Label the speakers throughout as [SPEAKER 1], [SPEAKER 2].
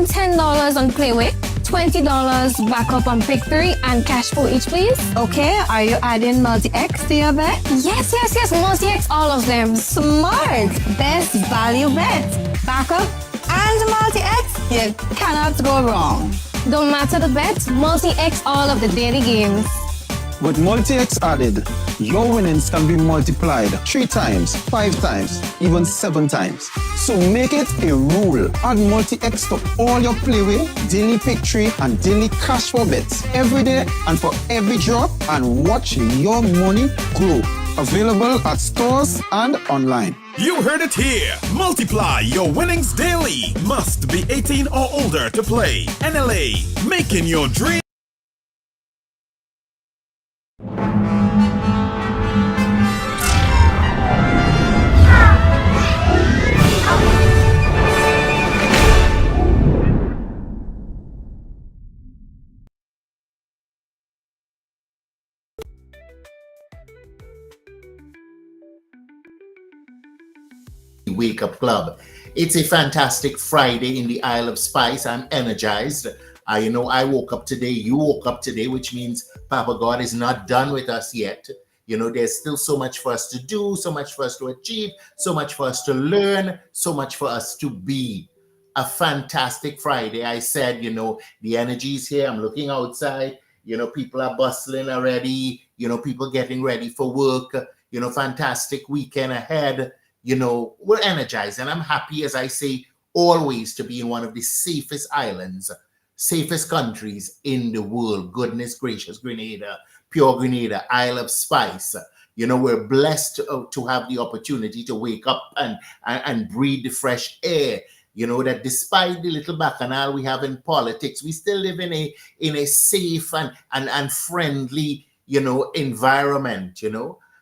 [SPEAKER 1] spend $10 on Playway, $20 backup on Pick 3, and cash for each, please.
[SPEAKER 2] Okay, are you adding multi-X to your bet?
[SPEAKER 1] Yes, multi-X, all of them.
[SPEAKER 2] Smart! Best value bet. Backup and multi-X, you cannot go wrong.
[SPEAKER 1] Don't matter the bet, multi-X all of the daily games.
[SPEAKER 3] With multi-X added, your winnings can be multiplied 3 times, 5 times, even 7 times. So make it a rule. Add multi-X to all your Playway, daily pick 3, and daily cash for bets every day and for every drop, and watch your money grow. Available at stores and online.
[SPEAKER 4] You heard it here. Multiply your winnings daily. Must be 18 or older to play. NLA, making your dream.
[SPEAKER 5] Wake Up Club. It's a fantastic Friday in the Isle of Spice. I'm energized. I woke up today, you woke up today, which means Papa God is not done with us yet. There's still so much for us to do, so much for us to achieve, so much for us to learn, so much for us to be. A fantastic Friday. I said, the energy is here. I'm looking outside. People are bustling already. People getting ready for work. Fantastic weekend ahead. We're energized, and I'm happy, as I say, always to be in one of the safest islands, safest countries in the world. Goodness gracious, Grenada, pure Grenada, Isle of Spice. We're blessed to have the opportunity to wake up and breathe the fresh air. That despite the little bacchanal we have in politics, we still live in a safe and friendly, environment,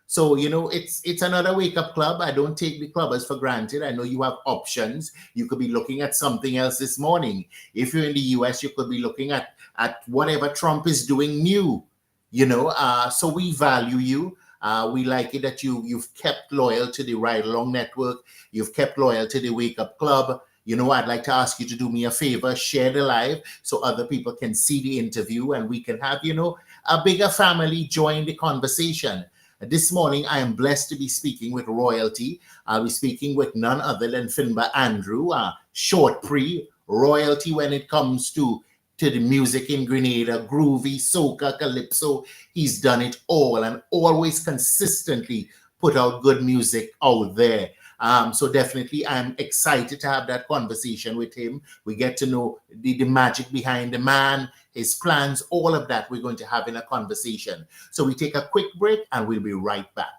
[SPEAKER 5] So, it's another wake-up club. I don't take the clubbers for granted. I know you have options. You could be looking at something else this morning. If you're in the US, you could be looking at whatever Trump is doing new, So we value you. We like it that you've kept loyal to the Ride Along Network. You've kept loyal to the Wake Up Club. I'd like to ask you to do me a favor, share the live so other people can see the interview and we can have, a bigger family join the conversation. This morning, I am blessed to be speaking with royalty. I'll be speaking with none other than Finbar Andrew, short royalty when it comes to the music in Grenada, groovy, soca, calypso. He's done it all and always consistently put out good music out there. So definitely, I'm excited to have that conversation with him. We get to know the magic behind the man, his plans, all of that we're going to have in a conversation. So we take a quick break and we'll be right back.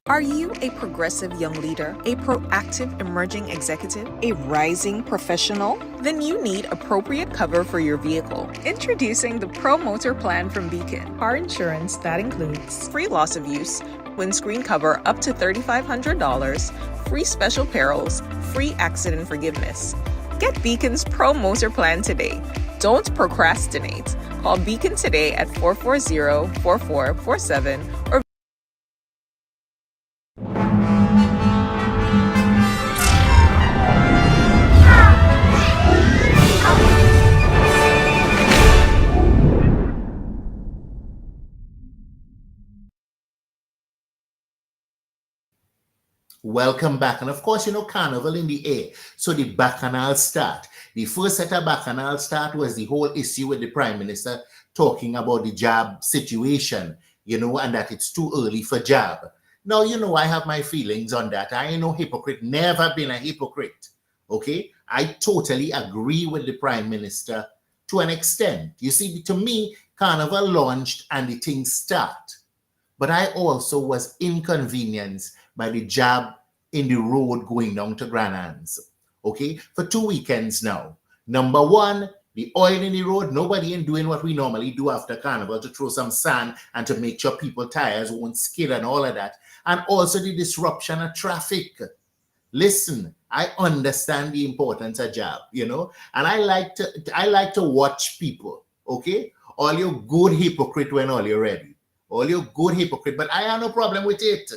[SPEAKER 6] Are you a progressive young leader, a proactive emerging executive, a rising professional? Then you need appropriate cover for your vehicle. Introducing the Pro Motor Plan from Beacon. Car insurance that includes free loss of use, windscreen cover up to $3,500, free special perils, free accident forgiveness. Get Beacon's Pro Motor Plan today. Don't procrastinate. Call Beacon today at 440-4447 or
[SPEAKER 5] Welcome back. And of course, Carnival in the air. So the bacchanal start. The first set of bacchanal start was the whole issue with the Prime Minister talking about the jab situation, and that it's too early for jab. Now, I have my feelings on that. I ain't no hypocrite, never been a hypocrite. Okay? I totally agree with the Prime Minister to an extent. You see, to me, Carnival launched and the thing start. But I also was inconvenienced by the jab in the road going down to Granans. Okay, for 2 weekends now. Number one, the oil in the road, nobody ain't doing what we normally do after Carnival to throw some sand and to make sure people tires won't skid and all of that. And also the disruption of traffic. Listen, I understand the importance of jab, and I like to watch people, okay? All you good hypocrite when all you're ready. All you good hypocrite, but I have no problem with it,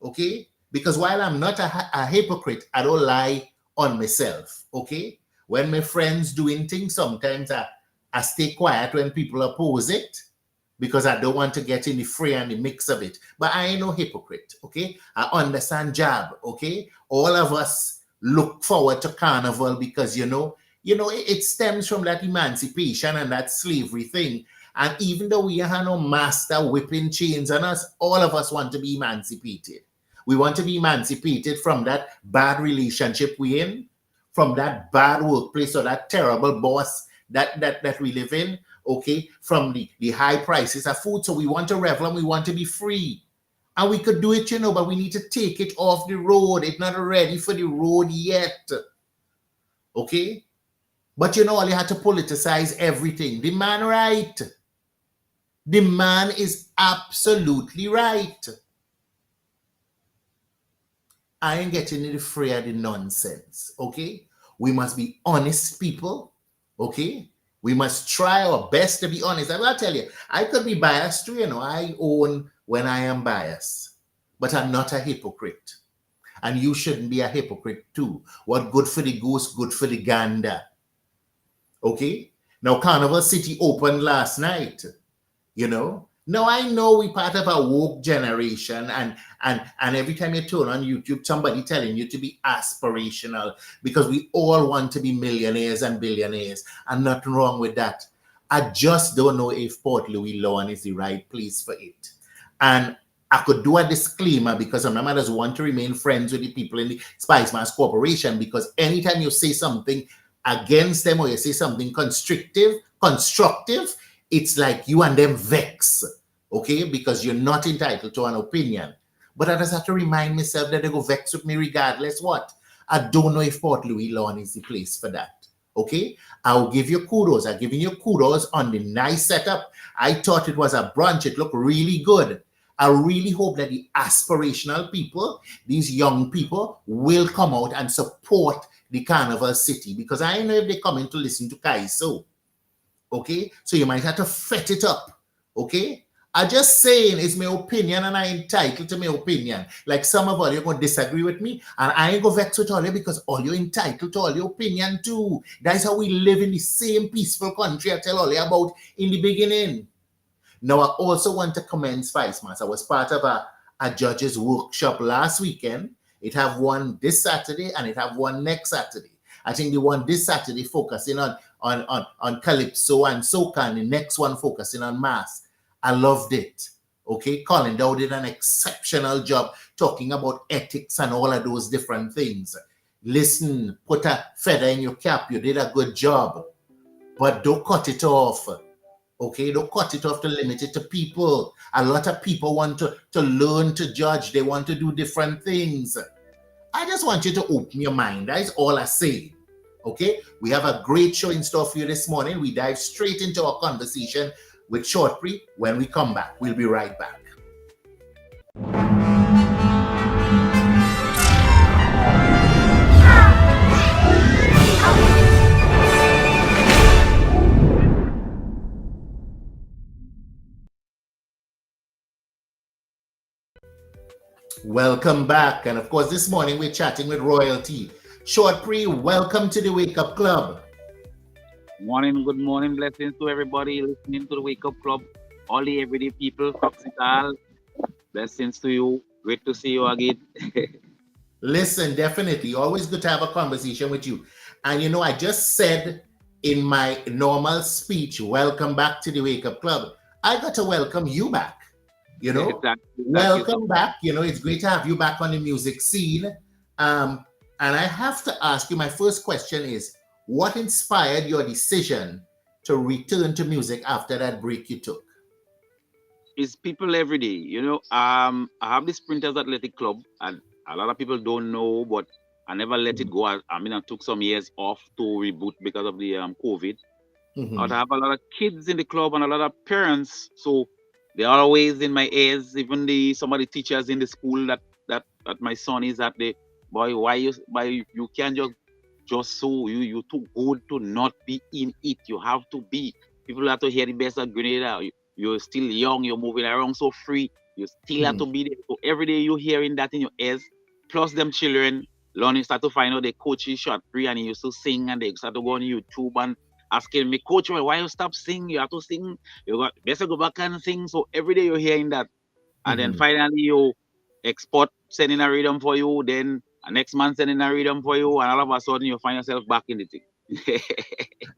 [SPEAKER 5] okay? Because while I'm not a hypocrite, I don't lie on myself, okay? When my friends doing things, sometimes I stay quiet when people oppose it because I don't want to get in the fray and the mix of it. But I ain't no hypocrite, okay? I understand job, okay? All of us look forward to carnival because, it stems from that emancipation and that slavery thing. And even though we have no master whipping chains on us, all of us want to be emancipated. We want to be emancipated from that bad relationship we're in, from that bad workplace or that terrible boss that we live in, okay, from the high prices of food. So we want to revel and we want to be free. And we could do it, but we need to take it off the road. It's not ready for the road yet. Okay? But all you had to politicize everything. The man right. The man is absolutely right. I ain't getting in the fray of the nonsense, okay? We must be honest people, okay? We must try our best to be honest. I will tell you, I could be biased too, I own when I am biased, but I'm not a hypocrite. And you shouldn't be a hypocrite too. What good for the goose, good for the gander. Okay? Now, Carnival City opened last night, Now, I know we're part of a woke generation, and every time you turn on YouTube, somebody telling you to be aspirational because we all want to be millionaires and billionaires, and nothing wrong with that. I just don't know if Port Louis Lawn is the right place for it. And I could do a disclaimer because some members want to remain friends with the people in the Spice Mass Corporation, because anytime you say something against them or you say something constructive, it's like you and them vex, okay? Because you're not entitled to an opinion. But I just have to remind myself that they go vex with me regardless what. I don't know if Port Louis Lawn is the place for that, okay? I'll give you kudos. I'm giving you kudos on the nice setup. I thought it was a brunch. It looked really good. I really hope that the aspirational people, these young people, will come out and support the Carnival City, because I know if they come in to listen to Kaiso. Okay, so you might have to fet it up. Okay, I just saying it's my opinion and I'm entitled to my opinion. Like some of all you're going to disagree with me, and I ain't going to vex with all you because all you're entitled to all your opinion too. That's how we live in the same peaceful country I tell all you about in the beginning. Now, I also want to commend Spice Mass. I was part of a judges workshop last weekend. It have one this Saturday and it have one next Saturday. I think the one this Saturday focusing on Calypso and Soca, and the next one focusing on Mass. I loved it. Okay, Colin Dow did an exceptional job talking about ethics and all of those different things. Listen, put a feather in your cap. You did a good job. But don't cut it off. Okay, don't cut it off to limit it to people. A lot of people want to learn to judge. They want to do different things. I just want you to open your mind. That is all I say. Okay, we have a great show in store for you this morning. We dive straight into our conversation with Shortpree when we come back. We'll be right back. Welcome back. And of course, this morning we're chatting with royalty. Shortpree, welcome to the Wake Up Club.
[SPEAKER 7] Morning, good morning, blessings to everybody listening to the Wake Up Club. All the everyday people, Foxital, blessings to you. Great to see you again.
[SPEAKER 5] Listen, definitely. Always good to have a conversation with you. And I just said in my normal speech, welcome back to the Wake Up Club. I got to welcome you back. Welcome back. It's great to have you back on the music scene. And I have to ask you, my first question is, what inspired your decision to return to music after that break you took?
[SPEAKER 7] It's people every day. I have the Sprinters Athletic Club, and a lot of people don't know, but I never let it go. I took some years off to reboot because of the COVID.
[SPEAKER 5] Mm-hmm.
[SPEAKER 7] I have a lot of kids in the club and a lot of parents, so they're always in my ears. Even some of the teachers in the school that my son is at, the boy, why you can't just so you too good to not be in it. You have to be. People have to hear the best of Grenada. You're still young. You're moving around so free. You still have to be there. So every day you're hearing that in your ears. Plus them children, learning, start to find out the coach is short free and he used to sing, and they start to go on YouTube and asking me, coach, well, why you stop singing? You have to sing. You got best to go back and sing. So every day you're hearing that. And then finally you export sending a rhythm for you, then next month sending a rhythm for you, and all of a sudden you find yourself back in the thing.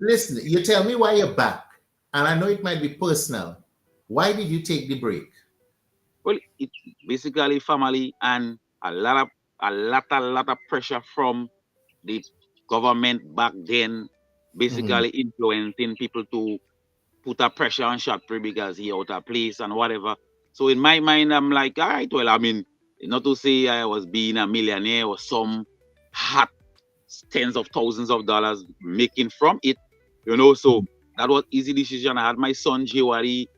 [SPEAKER 5] Listen, you tell me why you're back, and I know it might be personal. Why did you take the break?
[SPEAKER 7] Well, it's basically family and a lot of pressure from the government back then, basically influencing people to put a pressure on Shotpree because he out of place and whatever. So in my mind, I'm like, all right, well, I mean, not to say I was being a millionaire or some hot tens of thousands of dollars making from it, so that was easy decision. I had my son Jewari,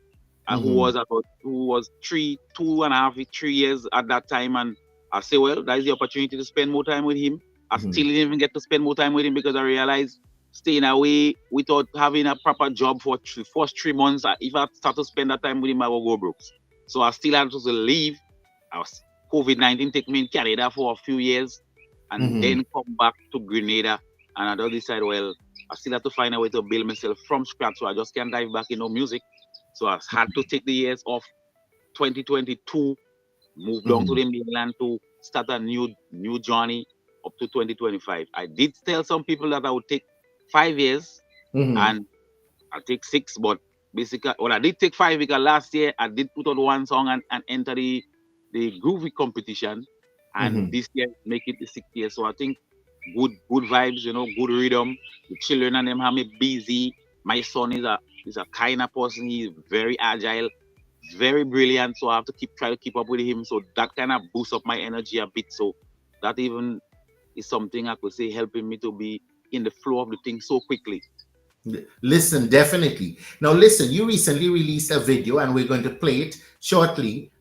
[SPEAKER 7] who was 2.5, 3 years at that time, and I say, well, that is the opportunity to spend more time with him. I still didn't even get to spend more time with him because I realized staying away without having a proper job for the first 3 months, if I start to spend that time with him, I will go broke. So I still had to leave. COVID-19 take me in Canada for a few years and then come back to Grenada. And I just decided, well, I still have to find a way to build myself from scratch, so I just can't dive back into music. So I had to take the years off. 2022, moved down to the mainland to start a new journey up to 2025. I did tell some people that I would take 5 years and I'll take 6, but basically, well, I did take 5 because last year I did put out one song and enter the groovy competition, and this year make it the 6th year. So I think good vibes, good rhythm. The children and them have me busy. My son is a kind of person. He's very agile, very brilliant. So I have to try to keep up with him. So that kind of boosts up my energy a bit. So that even is something I could say helping me to be in the flow of the thing so quickly.
[SPEAKER 5] Listen, definitely. Now, listen, you recently released a video, and we're going to play it shortly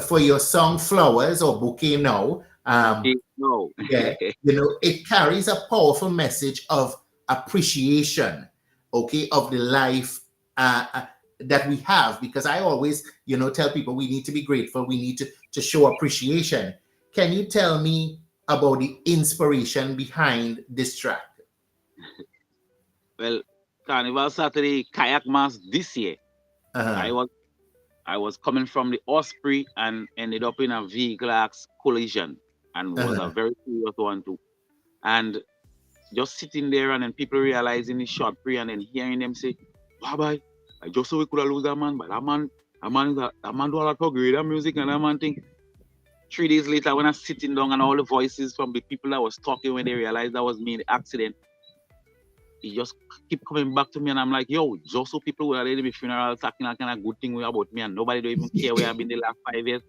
[SPEAKER 5] for your song Flowers or Bouquet Now. Yeah, it carries a powerful message of appreciation, okay, of the life that we have, because I always, tell people we need to be grateful, we need to show appreciation. Can you tell me about the inspiration behind this track?
[SPEAKER 7] Well, Carnival Saturday Kayak Mass this year, I was coming from the Osprey and ended up in a vehicle collision, and was a very serious one too. And just sitting there and then people realizing it's Shotpree and then hearing them say, bye, I just so we could have lose that man, but that man do a lot of great music, and that man think. 3 days later, when I was sitting down and all the voices from the people that was talking when they realized that was me in the accident, he just keep coming back to me, and I'm like, yo, just so people were ready to be funeral talking that kind of good thing about me, and nobody don't even care where I've been the last 5 years.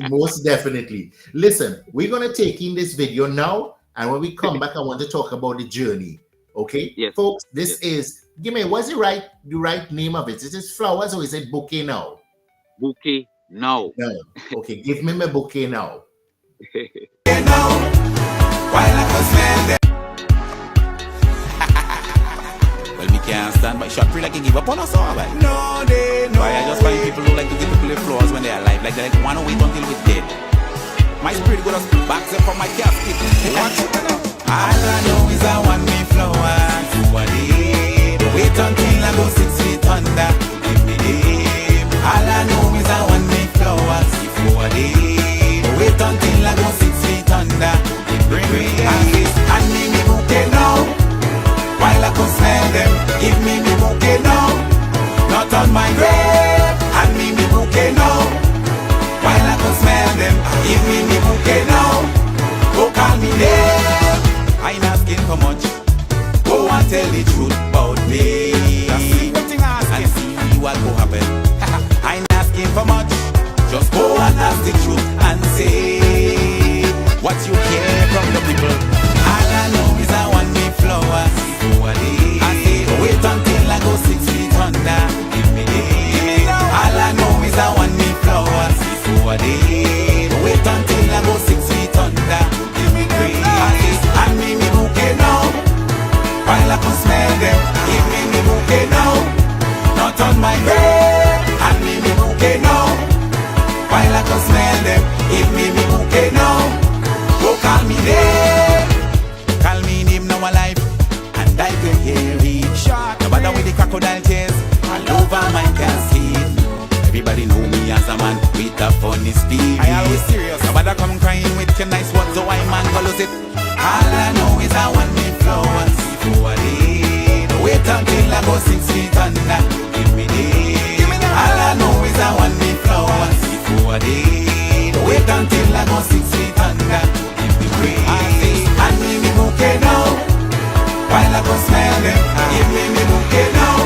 [SPEAKER 5] most definitely. Listen, we're gonna take in this video now, and when we come back, I want to talk about the journey. Okay,
[SPEAKER 7] yes,
[SPEAKER 5] folks, this is, give me, what's the right name of it? Is it Flowers or is it Bouquet Now?
[SPEAKER 7] Bouquet Now.
[SPEAKER 5] No. Okay, give me my Bouquet Now.
[SPEAKER 8] Well, me can't stand by Shotpree like he give up on us all, right? No, they know. Why I just find people who like to give people their flaws when they're alive, like they like want to wait until we're dead. My spirit go to back up from my casket. All I know is I want me flowers. What it? Wait until I go 6 feet under. Give me them. All I know is I want me flowers. What it? Wait until I go 6 feet under. Bring me and me bouquet now. While I can smell them, give me bouquet now. Not on my grave, and me bouquet now. While I can smell them, give me bouquet now. Go call me name. I ain't asking for much. Go and tell the truth about me. And see what will happen. I ain't asking for much. Just go and ask the truth and say what you care from the people. All I know is I want me flowers. I say wait until I go 6 feet under. Give me them. All I know is I want me flowers. Wait until I go 6 feet under. Give me them. And me bouquet now. While I can smell them, give me bouquet now. Not on my grave. And me bouquet now. While I can smell them, give me bouquet now. name. Call me name now alive, and I can hear it. No matter with the crocodile tears all over my casket. Everybody know me as a man with a funny spirit. I always serious. No matter come crying with your nice words, so I man go lose it. All I know is I want me flowers before I leave. Wait until I go 6 feet under. Give me the. All I know is I want me flowers before I leave. Wait until I go 6 feet under. Give me praise. And me bouquet now. While I go smell them. Give me bouquet now.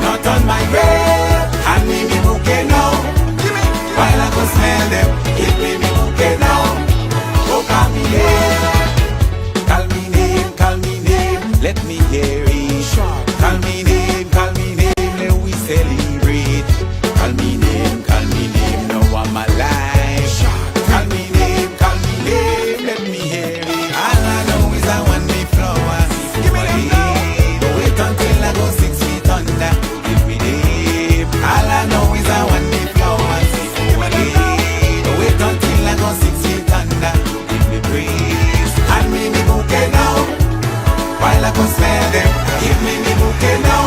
[SPEAKER 8] Not on my grave. And me bouquet now. While I go smell them. Give me bouquet now. Oh, call me name. Call me name, call me name. Let me hear it. Call me name, let we celebrate. Call me name, now I'm alive. Call me name, let me hear it. All I know is I want me flowers. Give me them now. Don't wait until I go 6 feet under. Give me them. All I know is I want me flowers. Give me them now. Don't wait until I go 6 feet under. Give me praise. And me bouquet now. While I go smell them. Give me bouquet now.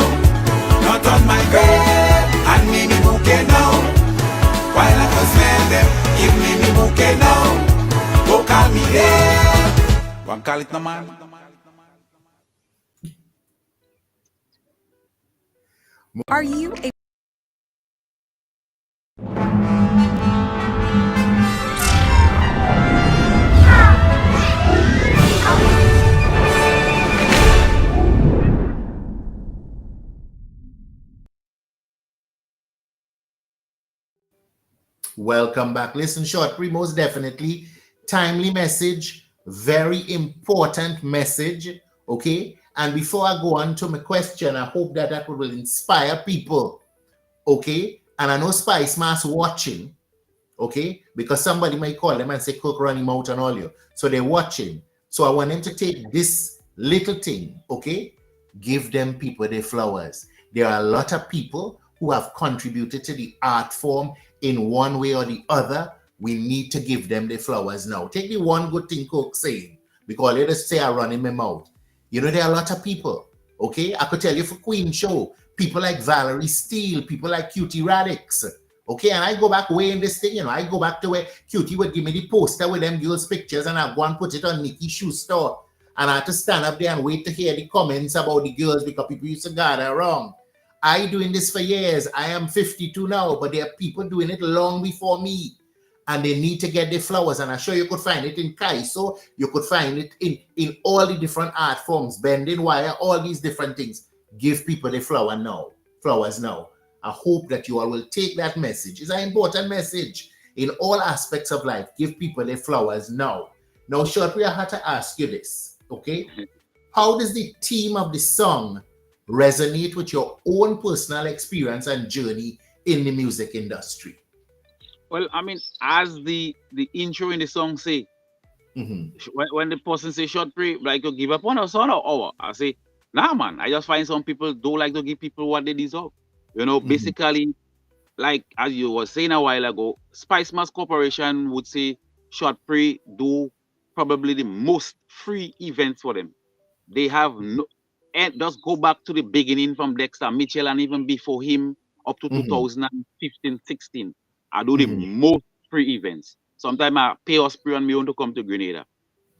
[SPEAKER 8] Not on my grave. And me bouquet now. While I go smell them. Give me bouquet now. Go call me there. One call it no man.
[SPEAKER 6] Are you a
[SPEAKER 5] Welcome back. Listen, Short Pre, most definitely. Timely message, very important message. Okay. And before I go on to my question, I hope that that will inspire people. Okay. And I know Spice Mass watching. Okay. Because somebody might call them and say, Cook, run him out and all you. So they're watching. So I want them to take this little thing. Okay. Give them people their flowers. There are a lot of people who have contributed to the art form in one way or the other. We need to give them the flowers now. Take the one good thing Cook saying, because let us say I run in my mouth. You know, there are a lot of people, okay? I could tell you for Queen Show, people like Valerie Steele, people like Cutie Radix, okay? And I go back way in this thing, you know, I go back to where Cutie would give me the poster with them girls' pictures and I go and put it on Nikki's shoe store. And I had to stand up there and wait to hear the comments about the girls because people used to gather around. I doing this for years. I am 52 now, but there are people doing it long before me. And they need to get their flowers. And I'm sure you could find it in Kaiso. You could find it in all the different art forms, bending wire, all these different things. Give people the flowers now. I hope that you all will take that message. It's an important message in all aspects of life. Give people their flowers now. Now, Shortly, I had to ask you this, okay? How does the theme of the song resonate with your own personal experience and journey in the music industry?
[SPEAKER 7] Well, I mean, as the intro in the song say, when the person say Short Pre, like to give up on a son or hour, I say, nah man, I just find some people don't like to give people what they deserve. You know, basically, like as you were saying a while ago, Spice Mass Corporation would say Short Pre do probably the most free events for them. They have no, and just go back to the beginning from Dexter Mitchell and even before him up to 2015, 16. I do the most free events. Sometimes I pay us free on me own to come to Grenada.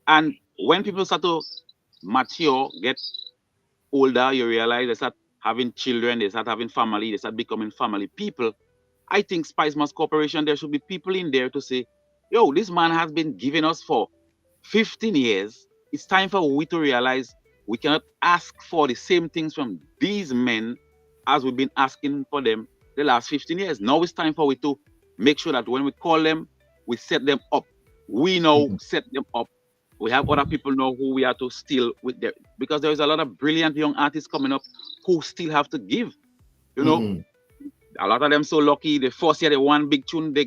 [SPEAKER 7] And when people start to mature, get older, you realize they start having children, they start having family, they start becoming family people. I think Spice Mass Corporation, there should be people in there to say, yo, this man has been giving us for 15 years. It's time for we to realize we cannot ask for the same things from these men as we've been asking for them the last 15 years. Now it's time for we to make sure that when we call them, we set them up. We know set them up. We have other people know who we are to steal with their, because there is a lot of brilliant young artists coming up who still have to give. You know, a lot of them so lucky. The first year they one big tune, they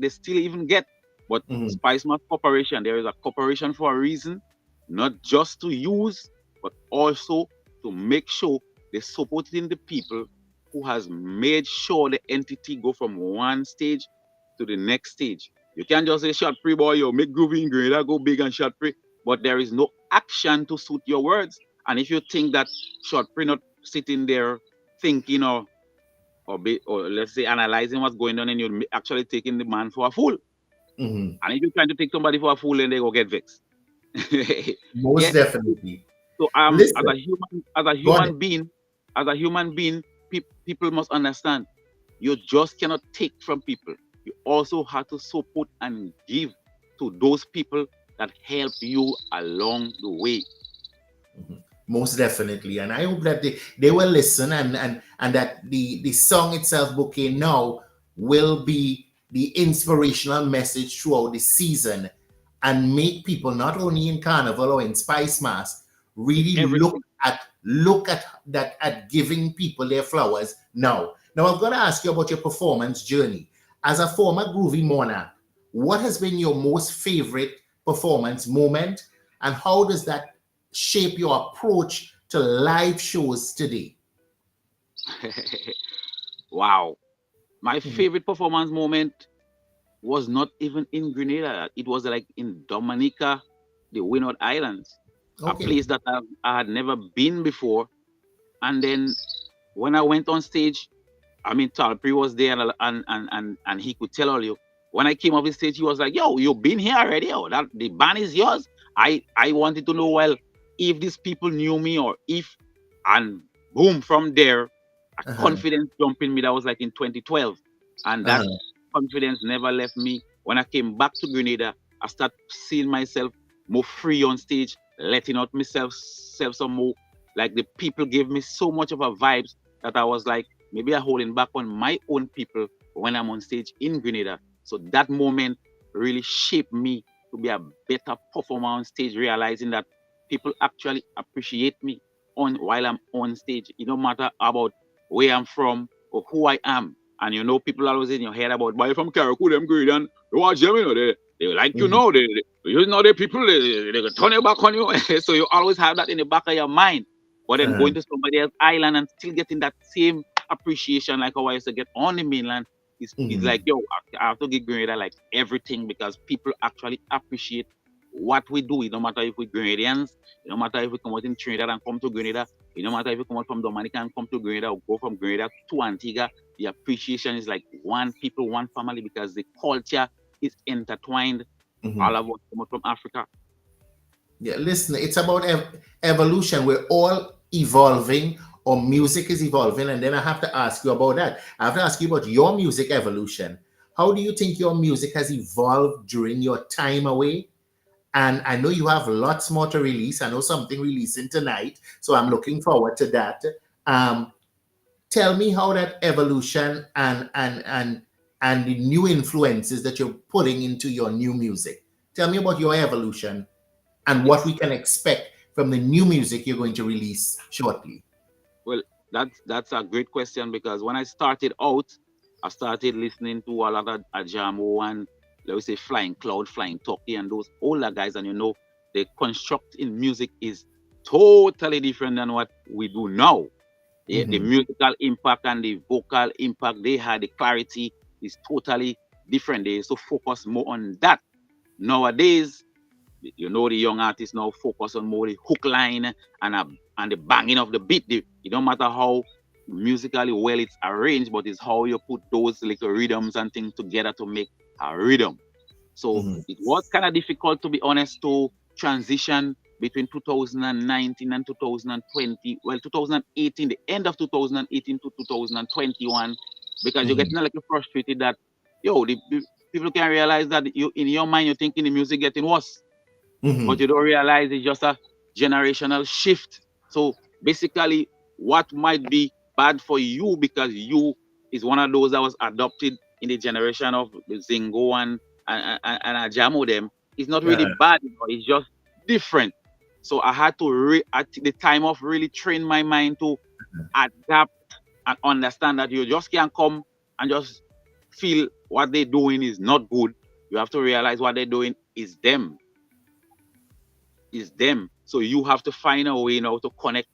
[SPEAKER 7] still even get. But Spice Mass Corporation, there is a corporation for a reason, not just to use, but also to make sure they supporting the people who has made sure the entity go from one stage to the next stage. You can't just say shot free boy, you make groovy in Grenada, go big and shot free. But there is no action to suit your words. And if you think that shot free not sitting there thinking or let's say analyzing what's going on, and you're actually taking the man for a fool.
[SPEAKER 5] Mhm.
[SPEAKER 7] And if you're trying to take somebody for a fool, then they go get vexed.
[SPEAKER 5] Most
[SPEAKER 7] Yeah.
[SPEAKER 5] definitely.
[SPEAKER 7] So
[SPEAKER 5] Listen,
[SPEAKER 7] as a
[SPEAKER 5] go ahead.
[SPEAKER 7] human being, people must understand. You just cannot take from people. You also have to support and give to those people that help you along the way.
[SPEAKER 5] Most definitely. And I hope that they will listen, and that the song itself, Bouquet Now, will be the inspirational message throughout the season and make people not only in Carnival or in Spice Mass really
[SPEAKER 7] Everything.
[SPEAKER 5] look at that, at giving people their flowers now. Now I've got to ask you about your performance journey. As a former Groovy Monarch, what has been your most favorite performance moment, and how does that shape your approach to live shows today?
[SPEAKER 7] Wow. My
[SPEAKER 5] Mhm.
[SPEAKER 7] favorite performance moment was not even in Grenada. It was like in Dominica, the Windward Islands, a
[SPEAKER 5] Okay.
[SPEAKER 7] place that I had never been before. And then when I went on stage, I mean, Talpri was there, and he could tell all you. When I came off the stage, he was like, "Yo, you've been here already. Yo, that the band is yours." I wanted to know, well, if these people knew me or if, and boom, from there, a
[SPEAKER 5] Uh-huh.
[SPEAKER 7] confidence jumped in me. That was like in 2012, and that
[SPEAKER 5] Uh-huh.
[SPEAKER 7] confidence never left me. When I came back to Grenada, I started seeing myself more free on stage, letting out myself self some more. Like the people gave me so much of a vibes that I was like, maybe I'm holding back on my own people when I'm on stage in Grenada. So that moment really shaped me to be a better performer on stage, realizing that people actually appreciate me on while I'm on stage. It don't matter about where I'm from or who I am. And you know, people always in your head about, boy, from Caracou, them great, and you watch them, you know, they like you
[SPEAKER 5] Mhm.
[SPEAKER 7] know, you know, the people, they can turn their back on you. So you always have that in the back of your mind. But then
[SPEAKER 5] Uh-huh.
[SPEAKER 7] going to somebody else's island and still getting that same appreciation like how I used to get on the mainland is
[SPEAKER 5] Mhm.
[SPEAKER 7] like, yo, I have to give Grenada like everything because people actually appreciate what we do. It don't matter if we're Grenadians, it don't matter if we come out in Trinidad and come to Grenada, it don't matter if we come out from Dominica and come to Grenada or go from Grenada to Antigua. The appreciation is like one people, one family because the culture is intertwined. All
[SPEAKER 5] Mhm.
[SPEAKER 7] of us come out from Africa.
[SPEAKER 5] Yeah, listen, it's about evolution. We're all evolving, or music is evolving. And then I have to ask you about that. I have to ask you about your music evolution. How do you think your music has evolved during your time away? And I know you have lots more to release. I know something releasing tonight. So I'm looking forward to that. Um, Tell me how that evolution and the new influences that you're putting into your new music. Tell me about your evolution and what
[SPEAKER 7] It's
[SPEAKER 5] we can expect from the new music you're going to release shortly.
[SPEAKER 7] Well, that's a great question because when I started out, I started listening to a lot of Ajamo and let's say Flying Cloud, Flying Turkey, and those older guys. And you know, the construct in music is totally different than what we do now. Yeah, the
[SPEAKER 5] Mhm.
[SPEAKER 7] musical impact and the vocal impact they had, the clarity is totally different. They used to focus more on that. Nowadays, you know, the young artists now focus on more the hook line and the banging of the beat. It don't matter how musically well it's arranged, but it's how you put those little rhythms and things together to make a rhythm. So
[SPEAKER 5] Mhm.
[SPEAKER 7] it was kind of difficult, to be honest, to transition between 2019 and 2020. Well, 2018, the end of 2018 to 2021, because you're
[SPEAKER 5] Mhm.
[SPEAKER 7] getting a little frustrated that, yo, the people can realize that you in your mind you're thinking the music getting worse, but
[SPEAKER 5] Mhm.
[SPEAKER 7] you don't realize it's just a generational shift. So basically, what might be bad for you because you is one of those that was adopted in the generation of Zingo and Ajamo them is not really
[SPEAKER 5] Uh-huh.
[SPEAKER 7] bad, you know, it's just different. So I had to at the time of really train my mind to adapt and understand that you just can't come and just feel what they're doing is not good. You have to realize what they're doing is them. So you have to find a way now to connect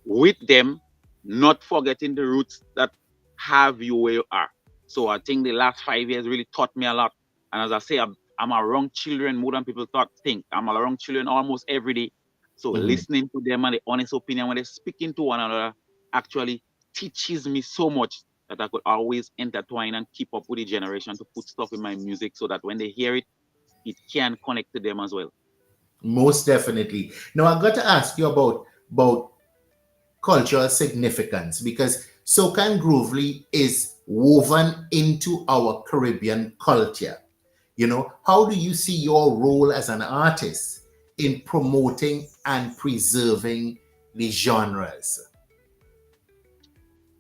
[SPEAKER 7] with them, not forgetting the roots that have you where you are. So I think the last 5 years really taught me a lot. And as I say, I'm around children more than people think. I'm around children almost every day. So listening to them and the honest opinion when they're speaking to one another actually teaches me so much that I could always intertwine and keep up with the generation to put stuff in my music so that when they hear it, it can connect to them as well.
[SPEAKER 5] Most definitely. Now I got to ask you about cultural significance, because soca and groovely is woven into our Caribbean culture. You know, how do you see your role as an artist in promoting and preserving the genres?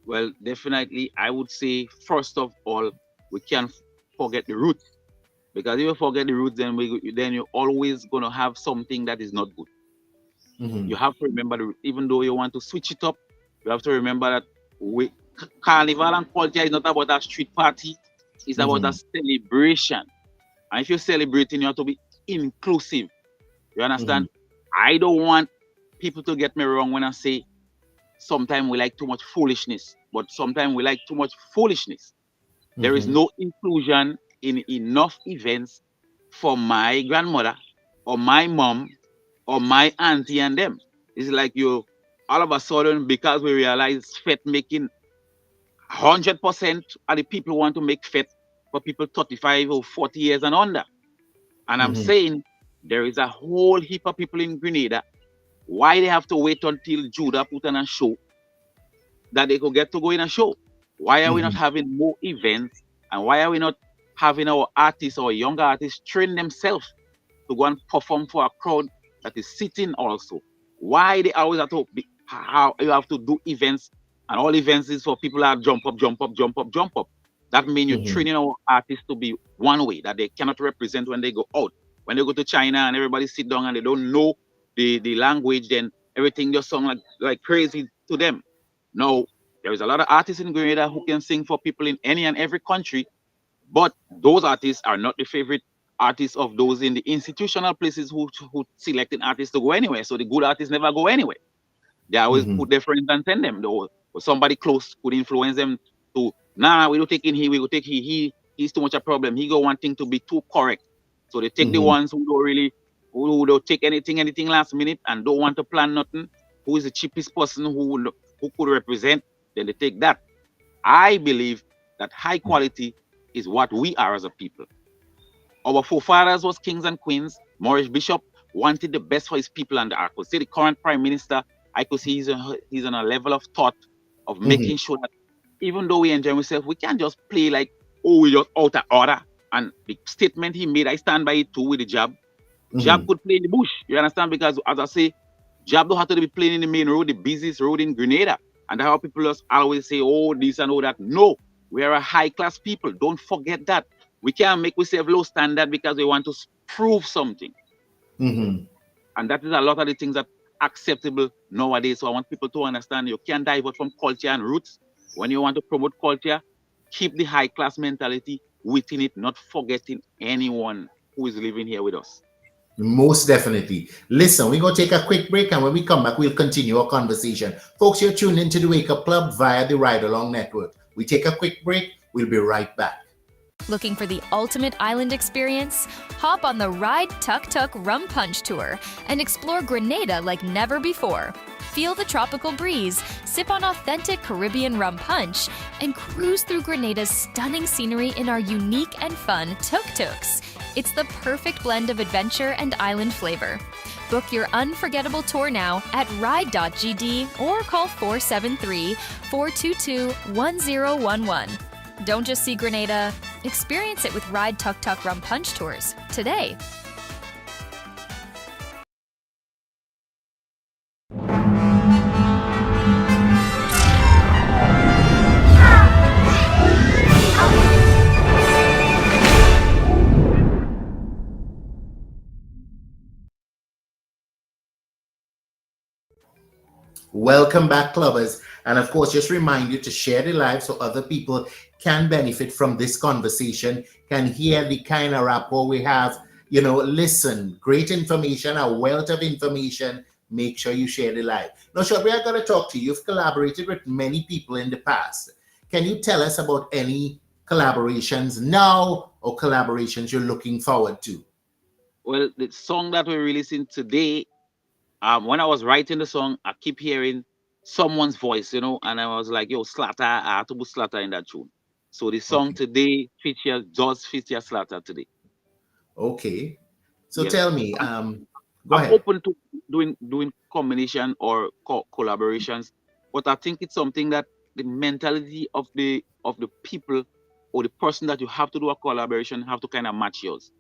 [SPEAKER 7] Well, definitely, I would say first of all, we can't forget the roots, because if you forget the roots, then you're always gonna have something that is not good. You have to remember the root. Even though you want to switch it up, you have to remember that carnival and culture is not about a street party; it's about a celebration. And if you're celebrating, you have to be inclusive. You understand? I don't want people to get me wrong when I say sometimes we like too much foolishness, but sometimes we like too much foolishness. There is no inclusion in enough events for my grandmother or my mom or my auntie and them. It's like you all of a sudden, because we realize fet making 100% of the people want to make fet for people 35 or 40 years and under. And I'm saying there is a whole heap of people in Grenada. Why they have to wait until Judah put on a show that they could get to go in a show? Why are we not having more events? And why are we not having our artists or younger artists train themselves to go and perform for a crowd that is sitting also? Why they always have to be, how you have to do events, and all events is for people that jump up, jump up, jump up, jump up. That means you're training our artists to be one way that they cannot represent when they go out. When they go to China and everybody sit down and they don't know the language, then everything just sound like crazy to them. No, there is a lot of artists in Grenada who can sing for people in any and every country, but those artists are not the favorite artists of those in the institutional places who selecting artists to go anywhere. So the good artists never go anywhere. They always put their friends and send them. Though, or somebody close could influence them to, nah, we don't take in he, we will take he's too much a problem. He go wanting to be too correct. So they take the ones who don't really, who don't take anything last minute and don't want to plan nothing, who is the cheapest person who could represent, then they take that. I believe that high quality is what we are as a people. Our forefathers was kings and queens. Maurice Bishop wanted the best for his people, and I could see the current prime minister, I could see he's on a level of thought of making sure that even though we enjoy ourselves, we can't just play like, oh, we just out of order. And the statement he made, I stand by it too with the Jab. Jab could play in the bush, you understand? Because as I say, Jab don't have to be playing in the main road, the busiest road in Grenada. And that's how people just always say, oh, this and all that. No, we are a high-class people. Don't forget that. We can't make ourselves low standard because we want to prove something. And that is a lot of the things that are acceptable nowadays. So I want people to understand you can't divert from culture and roots. When you want to promote culture, keep the high-class mentality within it, not forgetting anyone who is living here with us.
[SPEAKER 5] Most definitely. Listen, we're going to take a quick break, and when we come back, we'll continue our conversation. Folks, you're tuned into the Wake Up Club via the Ride Along Network. We take a quick break. We'll be right back.
[SPEAKER 9] Looking for the ultimate island experience? Hop on the Ride Tuk Tuk Rum Punch Tour and explore Grenada like never before. Feel the tropical breeze, sip on authentic Caribbean rum punch, and cruise through Grenada's stunning scenery in our unique and fun tuk-tuks. It's the perfect blend of adventure and island flavor. Book your unforgettable tour now at ride.gd or call 473-422-1011. Don't just see Grenada, experience it with Ride Tuk Tuk Rum Punch Tours today.
[SPEAKER 5] Welcome back, clubbers. And of course, just remind you to share the live so other people can benefit from this conversation, can hear the kind of rapport we have. You know, listen, great information, a wealth of information. Make sure you share the live. Now, Shabri, I got to talk to you. You've collaborated with many people in the past. Can you tell us about any collaborations now or collaborations you're looking forward to?
[SPEAKER 7] Well, the song that we're releasing today, when I was writing the song, I keep hearing someone's voice, and I was like, yo, Slatter, I have to put Slatter in that tune. So the song today does feature Slatter today.
[SPEAKER 5] Okay. So
[SPEAKER 7] Yes.
[SPEAKER 5] tell me, go
[SPEAKER 7] I'm
[SPEAKER 5] ahead.
[SPEAKER 7] open to doing combination or collaborations, but I think it's something that the mentality of the people or the person that you have to do a collaboration have to kind of match yours.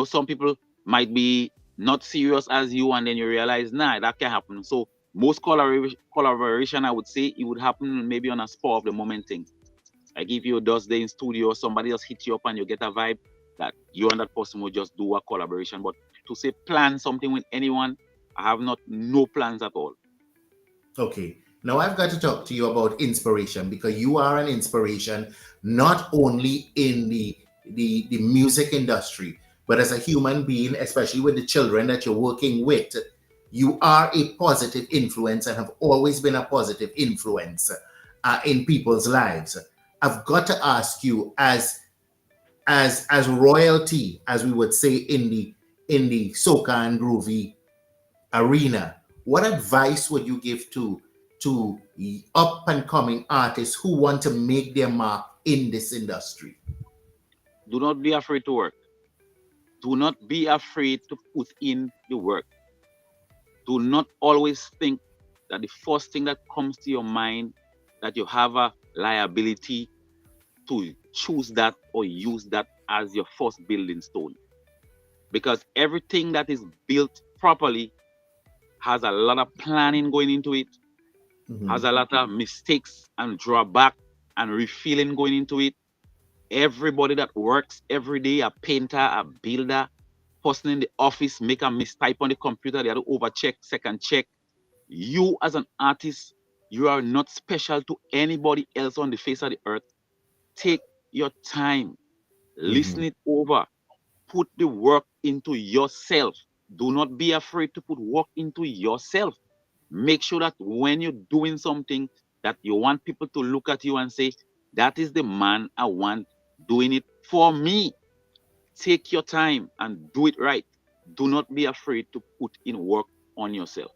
[SPEAKER 7] Some people might be not serious as you, and then you realize, nah, that can't happen. So most collaboration, I would say, it would happen maybe on a spur of the moment thing. Like if you does day in studio, somebody else hit you up and you get a vibe that you and that person will just do a collaboration. But to say plan something with anyone, I have no plans at all.
[SPEAKER 5] Okay. Now I've got to talk to you about inspiration, because you are an inspiration not only in the music industry, but as a human being, especially with the children that you're working with. You are a positive influence and have always been a positive influence in people's lives. I've got to ask you, as royalty, as we would say in the soca and groovy arena, what advice would you give to up and coming artists who want to make their mark in this industry?
[SPEAKER 7] Do not be afraid to work. Do not be afraid to put in the work. Do not always think that the first thing that comes to your mind, that you have a liability to choose that or use that as your first building stone. Because everything that is built properly has a lot of planning going into it, has a lot of mistakes and drawback and refilling going into it. Everybody that works every day, a painter, a builder, person in the office, make a mistype on the computer, they have to overcheck, second check. You as an artist, you are not special to anybody else on the face of the earth. Take your time, listen it over, put the work into yourself. Do not be afraid to put work into yourself. Make sure that when you're doing something that you want people to look at you and say, that is the man I want doing it for me. Take your time and do it right. Do not be afraid to put in work on yourself.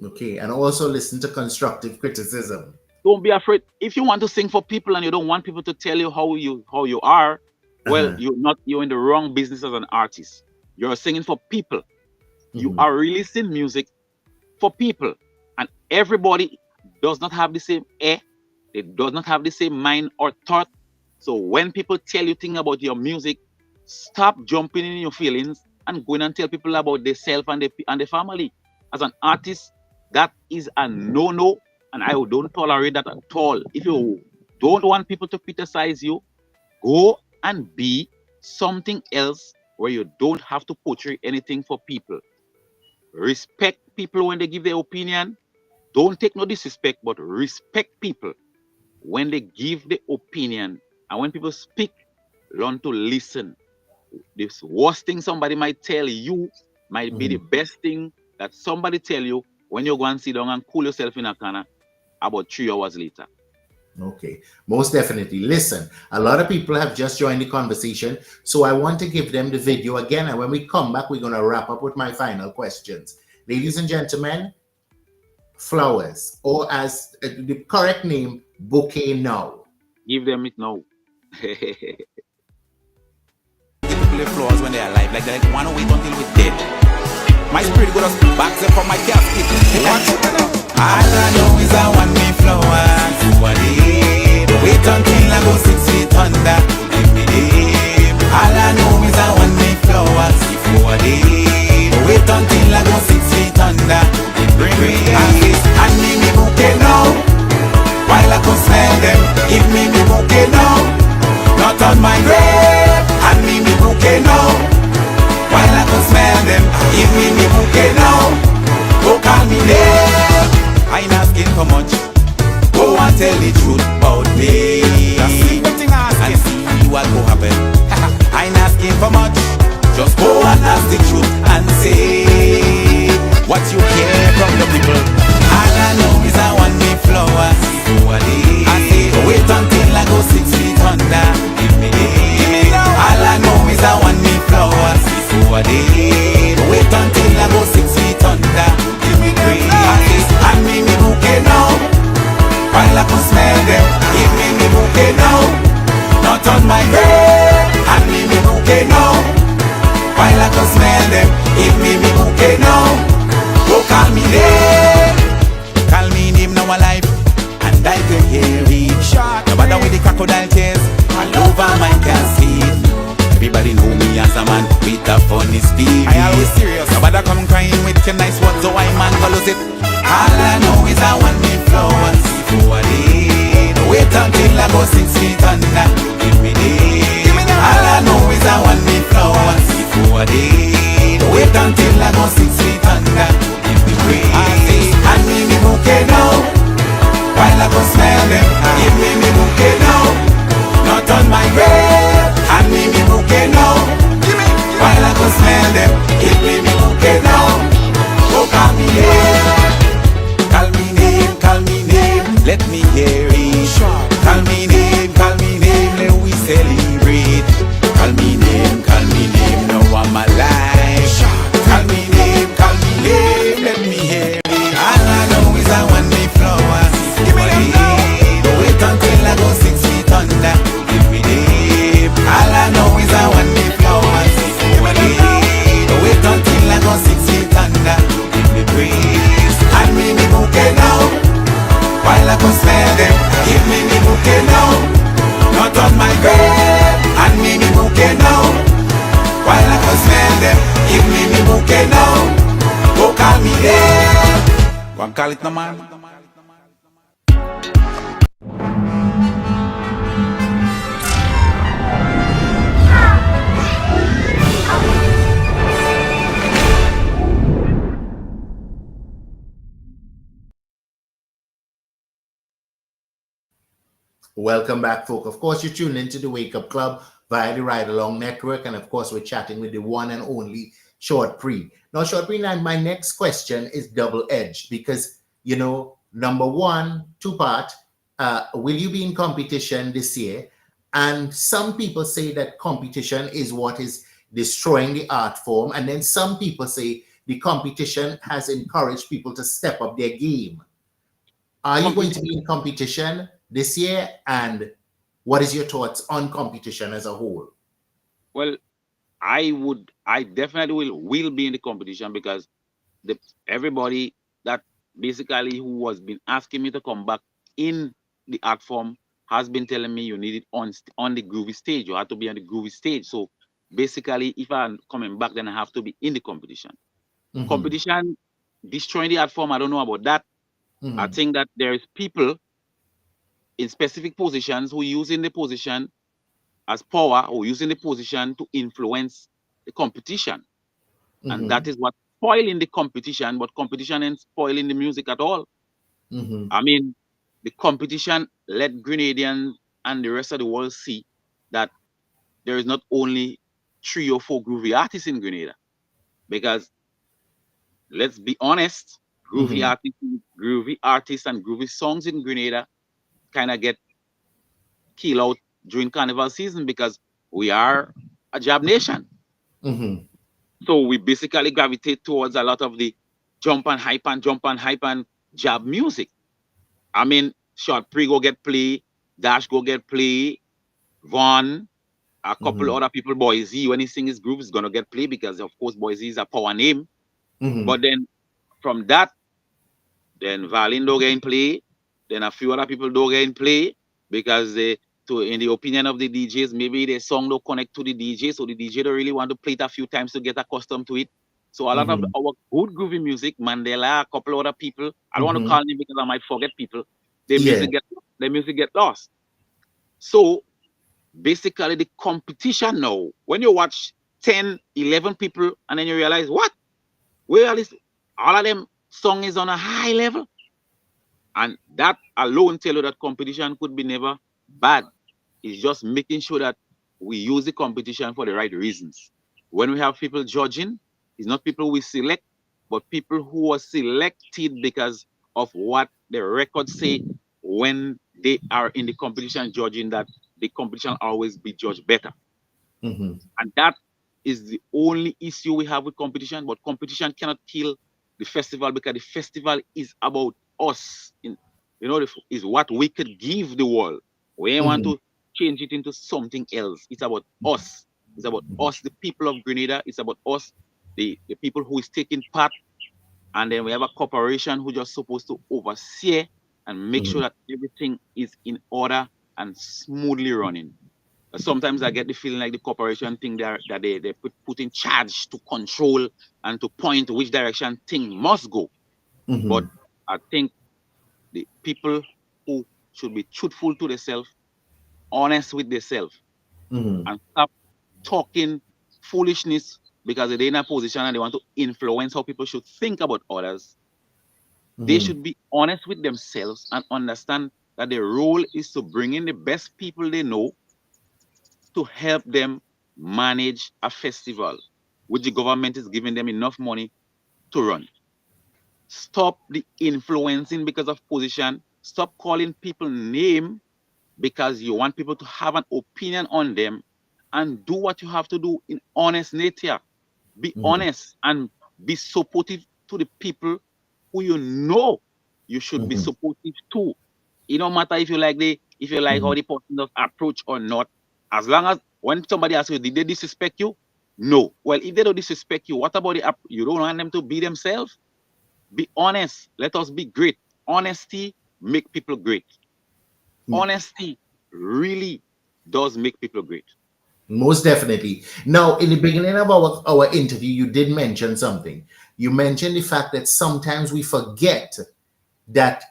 [SPEAKER 5] Okay, and also listen to constructive criticism.
[SPEAKER 7] Don't be afraid. If you want to sing for people and you don't want people to tell you how you are, well, you're in the wrong business as an artist. You're singing for people. You are releasing music for people, and everybody does not have the same air. They does not have the same mind or thought. So when people tell you things about your music, stop jumping in your feelings and going and tell people about themselves and the family. As an artist, that is a no-no, and I don't tolerate that at all. If you don't want people to criticize you, go and be something else where you don't have to portray anything for people. Respect people when they give their opinion. Don't take no disrespect, but respect people when they give the opinion. And when people speak, learn to listen. The worst thing somebody might tell you might be the best thing that somebody tell you when you go and sit down and cool yourself in a corner about 3 hours later.
[SPEAKER 5] Okay, most definitely. Listen, a lot of people have just joined the conversation, so I want to give them the video again, and when we come back, we're going to wrap up with my final questions. Ladies and gentlemen, flowers, or as the correct name, bouquet now.
[SPEAKER 7] Give them it now.
[SPEAKER 8] Play flowers when they're alive, like they want to wait until we're dead. My spirit goes back there from my casket. All I know is I want me flowers. Wait until I go 6 feet under. Every day. All I know is I want me flowers. Wait until I go 6 feet under. Bring me and me bouquet now. While I can smell them, give me bouquet now. Not on my grave. And me bouquet now. While I can smell them, give me bouquet now. Go call me name. I ain't asking for much. Go and tell the truth about me. And see what will happen. I ain't asking for much. Just go and ask the truth and say what you care from the people. All I know is I want me flowers. I say wait until I go 6 feet under. the spirit. I always serious. Nobody come crying with your nice words, so I man go lose it. All I know is I want me flowers before I leave. Wait until I go 6 feet under. Give me the. All I know is I want me flowers before I leave. Wait until I go 6 feet under. Give me breeze. Hand me bouquet now, while I go smell them. Give me bouquet now, not on my grave. Hand me bouquet now, while I go smell them. Give me bouquet now, go call me name. Call me name, let me hear it. Call me name, let we celebrate. Call me name, now I'm alive. Call me name, let me hear it. All I know is I want me flowers. Give me them. Wait until I go 6 feet under. Give me them. All I know is I want me flowers. Give me them. Wait until I go 6 feet under. Give me breeze. Hand me bouquet now, while I go smell them. Give me bouquet now, not on my grave. Hand me bouquet now, while I go smell them. Give me bouquet now, go call me there. Go call it no man.
[SPEAKER 5] Welcome back, folk. Of course, you're tuned into the Wake Up Club via the Ride Along Network. And of course, we're chatting with the one and only Short Pre. Now, Short Pre, my next question is double-edged because, you know, number one, two-part, will you be in competition this year? And some people say that competition is what is destroying the art form. And then some people say the competition has encouraged people to step up their game. Are you going to be in competition this year? And what is your thoughts on competition as a whole?
[SPEAKER 7] Well, I definitely will be in the competition because everybody that basically who was been asking me to come back in the art form has been telling me you need it on the groovy stage. You have to be on the groovy stage. So basically, if I'm coming back, then I have to be in the competition.
[SPEAKER 5] Mm-hmm.
[SPEAKER 7] Competition destroying the art form, I don't know about that.
[SPEAKER 5] Mm-hmm.
[SPEAKER 7] I think that there is people in specific positions who using the position as power or using the position to influence the competition.
[SPEAKER 5] Mm-hmm.
[SPEAKER 7] And that is what spoiling the competition, but competition ain't spoiling the music at all.
[SPEAKER 5] Mm-hmm.
[SPEAKER 7] I mean, the competition let Grenadians and the rest of the world see that there is not only 3 or 4 groovy artists in Grenada. Because let's be honest, groovy artists and groovy songs in Grenada kind of get killed out during carnival season because we are a jab nation.
[SPEAKER 5] Mm-hmm.
[SPEAKER 7] So we basically gravitate towards a lot of the jump and hype and jab music. I mean, Short Pre go get play, Dash go get play, Vaughn, a couple other people, Boy Z, when he sing his group is gonna get play because of course Boy Z is a power name.
[SPEAKER 5] Mm-hmm.
[SPEAKER 7] But then from that, then Valin don't get in play, then a few other people don't get in play because in the opinion of the DJs, maybe the song don't connect to the DJ, so the DJ don't really want to play it a few times to get accustomed to it. So a lot of our good groovy music, Mandela, a couple other people, I don't want to call them because I might forget people. Their music get lost. So basically the competition now, when you watch 10, 11 people and then you realize, what? Where are this? All of them song is on a high level. And that alone tell you that competition could be never bad. It's just making sure that we use the competition for the right reasons. When we have people judging, it's not people we select, but people who are selected because of what the records say when they are in the competition judging, that the competition always be judged better.
[SPEAKER 5] Mm-hmm.
[SPEAKER 7] And that is the only issue we have with competition. But competition cannot kill the festival because the festival is about us. Is what we could give the world. We want to change it into something else. It's about us. It's about us, the people of Grenada. It's about us, the people who is taking part. And then we have a corporation who just supposed to oversee and make sure that everything is in order and smoothly running. Sometimes I get the feeling like the corporation think that they put in charge to control and to point which direction thing must go. But I think the people who should be truthful to themselves, honest with themselves, and stop talking foolishness because they're in a position and they want to influence how people should think about others. They should be honest with themselves and understand that their role is to bring in the best people they know to help them manage a festival, which the government is giving them enough money to run. Stop the influencing because of position. Stop calling people name because you want people to have an opinion on them, and do what you have to do in honest nature. Be honest and be supportive to the people who you know you should be supportive to. It don't matter if you like how the person does approach or not. As long as when somebody asks you, did they disrespect you? No. Well, if they don't disrespect you, what about you don't want them to be themselves? Be honest. Let us be great. Honesty make people great. Honesty really does make people great.
[SPEAKER 5] Most definitely. Now, in the beginning of our interview, you did mention something. You mentioned the fact that sometimes we forget that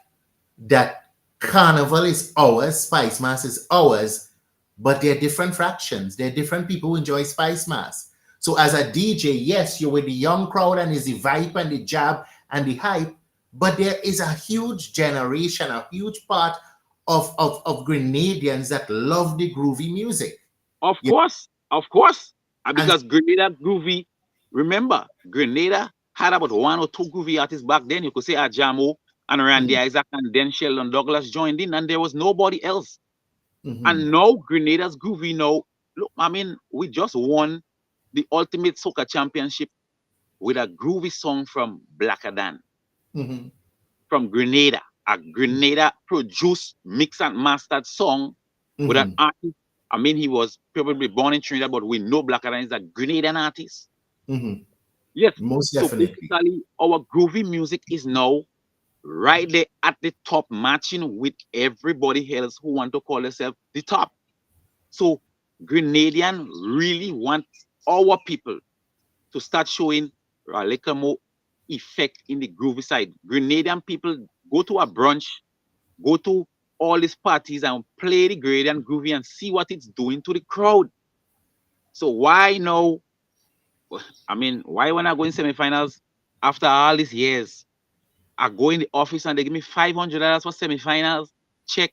[SPEAKER 5] Carnival is ours, Spice Mass is ours, but they're different fractions. They're different people who enjoy Spice Mass. So as a DJ, yes, you're with the young crowd and it's the vibe and the jab and the hype, but there is a huge generation, a huge part of Grenadians that love the groovy music.
[SPEAKER 7] Of course. Because Grenada groovy, remember, Grenada had about 1 or 2 groovy artists back then. You could say Ajamo and Randy Isaac and then Sheldon Douglas joined in, and there was nobody else. And now Grenada's groovy now. Look, I mean, we just won the Ultimate Soca Championship with a groovy song from Black Adan. From Grenada. A Grenada produced, mixed and mastered song with an artist. I mean, he was probably born in Trinidad, but we know Black Adan is a Grenadian artist. Yes,
[SPEAKER 5] most definitely.
[SPEAKER 7] So basically, our groovy music is now right there at the top, matching with everybody else who want to call themselves the top. So Grenadian really want our people to start showing a little more effect in the groovy side. Grenadian people go to a brunch, go to all these parties and play the Grenadian groovy and see what it's doing to the crowd. So why now? I mean, why when I go in semifinals after all these years, I go in the office and they give me $500 for semifinals check,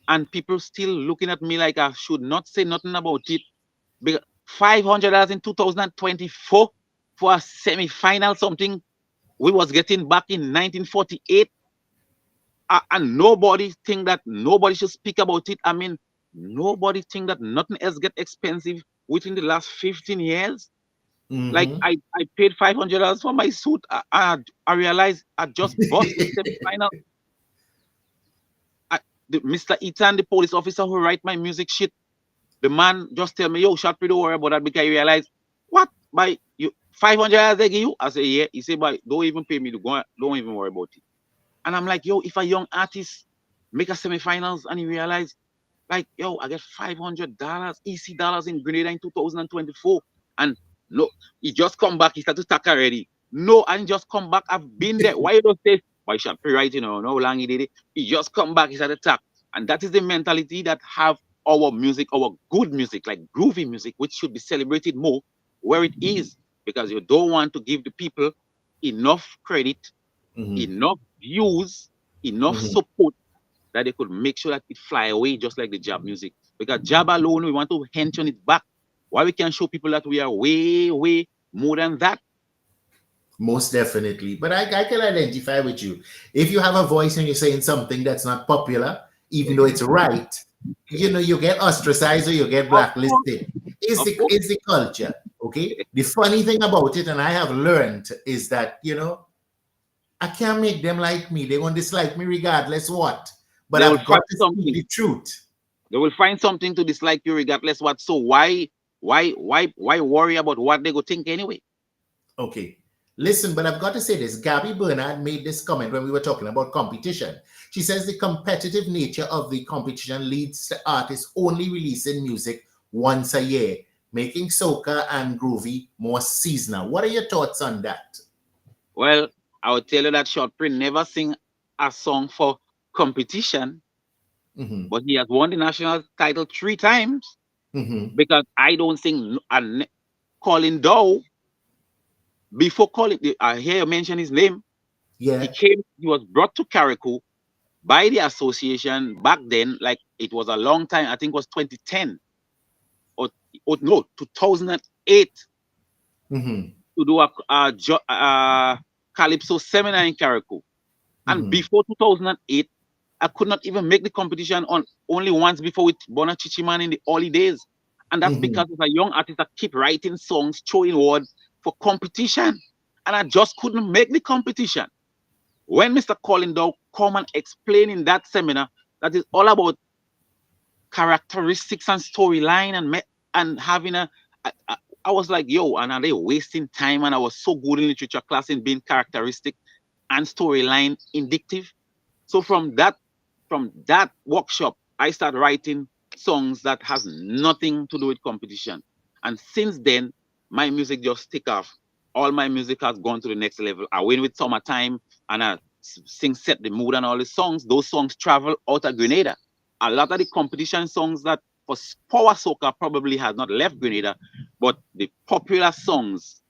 [SPEAKER 7] and people still looking at me like I should not say nothing about it. Because $500 in 2024 for a semifinal, something we was getting back in 1948, and nobody think that nobody should speak about it. I mean, nobody think that nothing else get expensive within the last 15 years. Like I paid $500 for my suit. I realized I just bought the semi-final. Mr. Ethan, the police officer who write my music shit, the man just tell me, yo, Shotpri, don't worry about that, because I realize, what? By you $500 they give you? I say, yeah. He say, but don't even pay me to go, don't even worry about it. And I'm like, yo, if a young artist make a semifinals and he realize, like, yo, I get $500 EC dollars in Grenada in 2024, and no, he just come back, he started to talk already. No, I didn't just come back, I've been there. Why you don't say, why should I right, no long he did it. He just come back, he started to talk. And that is the mentality that have our music, our good music, like groovy music, which should be celebrated more where it is, because you don't want to give the people enough credit, enough views, enough support that they could make sure that it fly away just like the jab music. Because jab alone, we want to hench on it back. Why we can show people that we are way, way more than that?
[SPEAKER 5] Most definitely. But I can identify with you. If you have a voice and you're saying something that's not popular, even though it's right, you get ostracized or you get blacklisted. It's the culture, okay? The funny thing about it, and I have learned, is that, I can't make them like me. They won't dislike me regardless what. But I've got to speak the truth.
[SPEAKER 7] They will find something to dislike you regardless what. So why worry about what they go think anyway?
[SPEAKER 5] Okay. Listen, but I've got to say this. Gabby Bernard made this comment when we were talking about competition. She says the competitive nature of the competition leads to artists only releasing music once a year, making soca and groovy more seasonal. What are your thoughts on that?
[SPEAKER 7] Well, I would tell you that Short Print never sing a song for competition, but he has won the national title 3 times because I don't think Colin Dow, before Colin, I hear you mention his name.
[SPEAKER 5] Yeah.
[SPEAKER 7] He was brought to Carriacou by the association back then, like it was a long time, I think it was 2010 or no, 2008 to do a Calypso seminar in Carriacou. And before 2008, I could not even make the competition on only once before with Bona Chichiman in the early days. And that's because as a young artist, I keep writing songs, throwing words for competition. And I just couldn't make the competition. When Mr. Colin Dow come and explain in that seminar that is all about characteristics and storyline and having I was like, yo, and are they wasting time? And I was so good in literature class in being characteristic and storyline indicative. So from that workshop, I started writing songs that has nothing to do with competition. And since then, my music just take off. All my music has gone to the next level. I win with Summertime and I sing Set the Mood and all the songs. Those songs travel out of Grenada. A lot of the competition songs that for power soca probably has not left Grenada, but the popular songs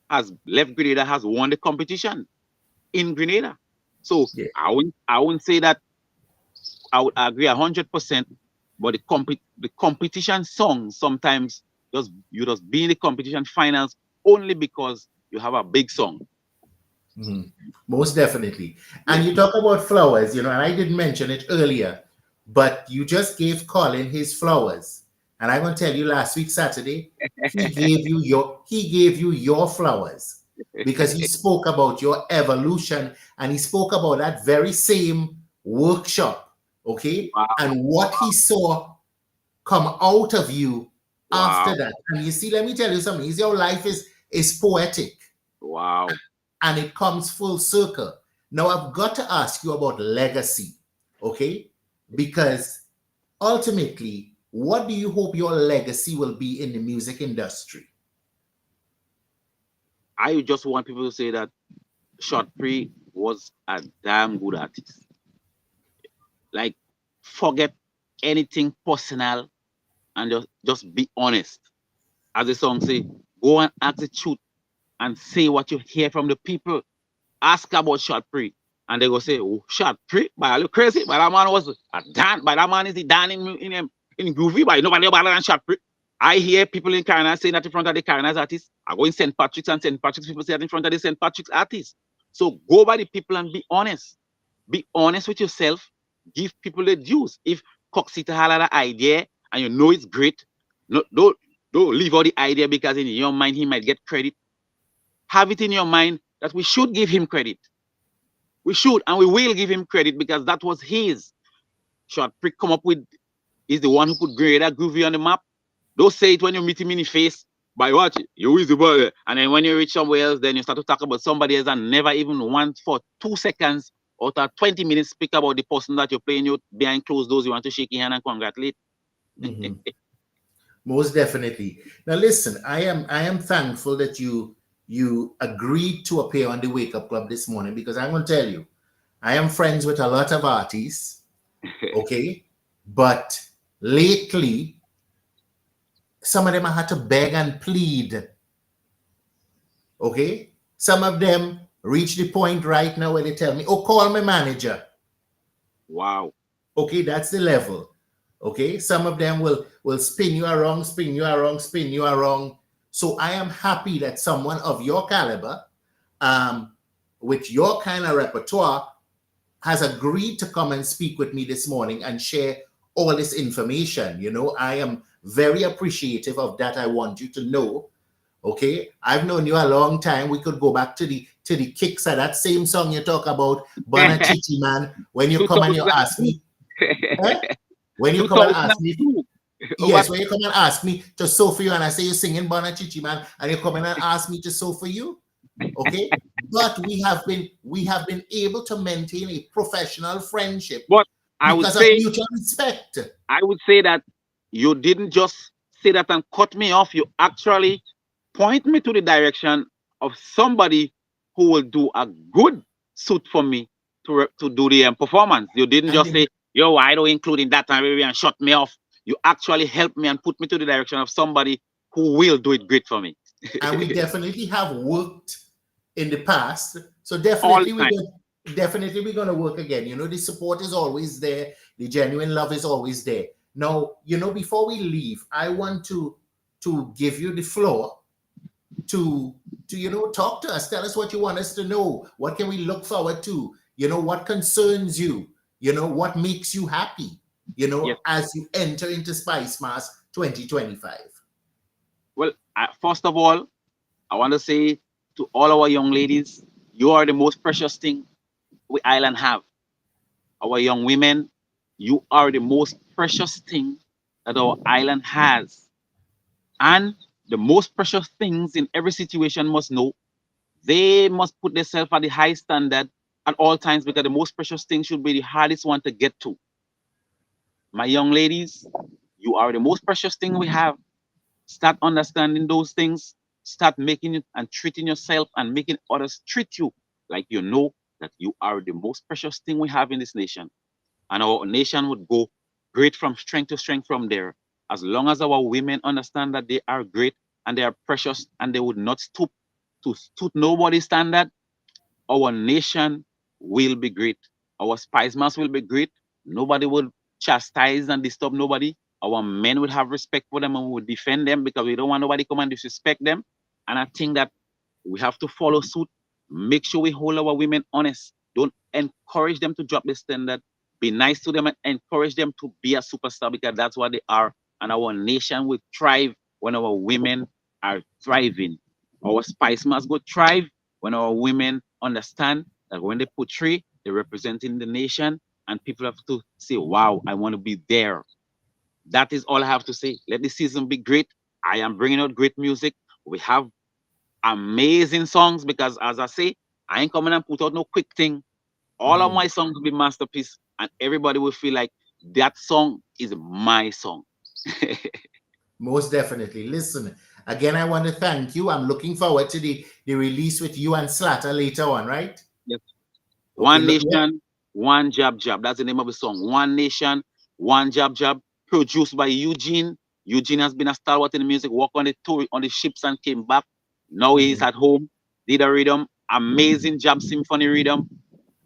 [SPEAKER 7] has left Grenada, has won the competition in Grenada. So yeah. I wouldn't say that I would agree 100%, but the competition songs sometimes you just be in the competition finals only because you have a big song.
[SPEAKER 5] Most definitely. And you talk about flowers, and I didn't mention it earlier, but you just gave Colin his flowers. And I'm going to tell you, last week, Saturday, he gave you your flowers because he spoke about your evolution and he spoke about that very same workshop, okay? Wow. And what he saw come out of you after that. And you see, let me tell you something. Your life is poetic.
[SPEAKER 7] Wow.
[SPEAKER 5] And it comes full circle. Now, I've got to ask you about legacy, okay? Because ultimately, what do you hope your legacy will be in the music industry?
[SPEAKER 7] I just want people to say that Short Pre was a damn good artist. Like, forget anything personal and just be honest. As the song say, go and ask the truth and say what you hear from the people. Ask about Short Pre. And they go say, oh, Short Pre, but I look crazy. But that man was a Dan. But that man is the Dan in groovy, but nobody better than Short Pre. I hear people in Carolina saying that in front of the Carolina's artists. I go in St. Patrick's and St. Patrick's people say that in front of the St. Patrick's artists. So go by the people and be honest. Be honest with yourself. Give people the dues. If Coxita had an idea and you know it's great, don't leave out the idea because in your mind he might get credit. Have it in your mind that we should give him credit. We should, and we will give him credit because that was his. Short Pre come up with, is the one who put Grenada Groovy on the map. Don't say it when you meet him in the face. By what? You is the boy. And then when you reach somewhere else, then you start to talk about somebody else and never even once for 2 seconds or 20 minutes speak about the person that you're playing with behind closed doors. You want to shake your hand and congratulate.
[SPEAKER 5] Most definitely. Now listen, I am thankful that you agreed to appear on the Wake Up Club this morning because I'm going to tell you, I am friends with a lot of artists, okay? But lately, some of them I had to beg and plead, okay? Some of them reach the point right now where they tell me, oh, call my manager.
[SPEAKER 7] Wow.
[SPEAKER 5] Okay, that's the level, okay? Some of them will spin you around. So I am happy that someone of your caliber, with your kind of repertoire, has agreed to come and speak with me this morning and share all this information. I am very appreciative of that. I want you to know, okay? I've known you a long time. We could go back to the kicks of that same song you talk about, Bona Chichi Man, when you come and you ask me. When you come and ask me. Yes, when you come and ask me to sew for you, and I say you're singing Bona Chichi Man, and you come in and ask me to sew for you, okay? But we have been able to maintain a professional friendship.
[SPEAKER 7] But I would say
[SPEAKER 5] of mutual respect.
[SPEAKER 7] I would say that you didn't just say that and cut me off. You actually point me to the direction of somebody who will do a good suit for me to do the performance. You didn't just say, yo, I don't include in that time and shut me off. You actually helped me and put me to the direction of somebody who will do it great for me.
[SPEAKER 5] And we definitely have worked in the past. So
[SPEAKER 7] All
[SPEAKER 5] definitely
[SPEAKER 7] the time.
[SPEAKER 5] we're going to work again. You know, the support is always there. The genuine love is always there. Now, you know, before we leave, I want to give you the floor to you know, talk to us. Tell us what you want us to know. What can we look forward to? You know, what concerns you? You know, what makes you happy? You know,
[SPEAKER 7] Yes.
[SPEAKER 5] as you enter into Spice Mass 2025.
[SPEAKER 7] Well, first of all, I want to say to all our young ladies, you are the most precious thing we island have. Our young women, you are the most precious thing that our island has. And the most precious things in every situation must know they must put themselves at the high standard at all times, because the most precious thing should be the hardest one to get to. My young ladies, you are the most precious thing we have. Start understanding those things. Start making it and treating yourself and making others treat you like you know that you are the most precious thing we have in this nation. And our nation would go great from strength to strength from there. As long as our women understand that they are great and they are precious and they would not stoop to nobody's standard, our nation will be great. Our spice mass will be great. Nobody will chastise and disturb nobody. Our men will have respect for them and we will defend them because we don't want nobody come and disrespect them. And I think that we have to follow suit. Make sure we hold our women honest. Don't encourage them to drop the standard. Be nice to them and encourage them to be a superstar because that's what they are. And our nation will thrive when our women are thriving. Our spice must go thrive when our women understand that when they portray, they're representing the nation and people have to say, wow, I want to be there. That is all I have to say. Let the season be great. I am bringing out great music. We have amazing songs because, as I say, I ain't coming and put out no quick thing. All of my songs will be masterpiece, and everybody will feel like that song is my song.
[SPEAKER 5] Most definitely. Listen, again, I want to thank you. I'm looking forward to the release with you and Slatter later on, right?
[SPEAKER 7] Yes.
[SPEAKER 5] Okay,
[SPEAKER 7] One
[SPEAKER 5] look,
[SPEAKER 7] Nation, One Jab Jab. That's the name of the song. One Nation, One Jab Jab. Produced by Eugene. Eugene has been a stalwart in the music. Worked on the tour on the ships and came back. Now he's at home. Did a rhythm. Amazing Jab Symphony rhythm.